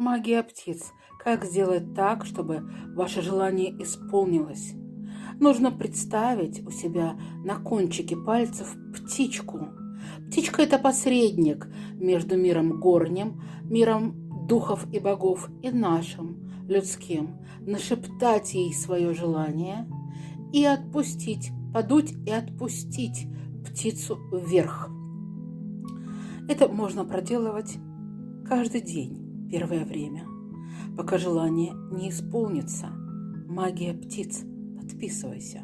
Магия птиц. Как сделать так, чтобы ваше желание исполнилось? Нужно представить у себя на кончике пальцев птичку. Птичка – это посредник между миром горним, миром духов и богов, и нашим, людским. Нашептать ей свое желание и отпустить, подуть и отпустить птицу вверх. Это можно проделывать каждый день, первое время, пока желание не исполнится. Магия птиц. Подписывайся.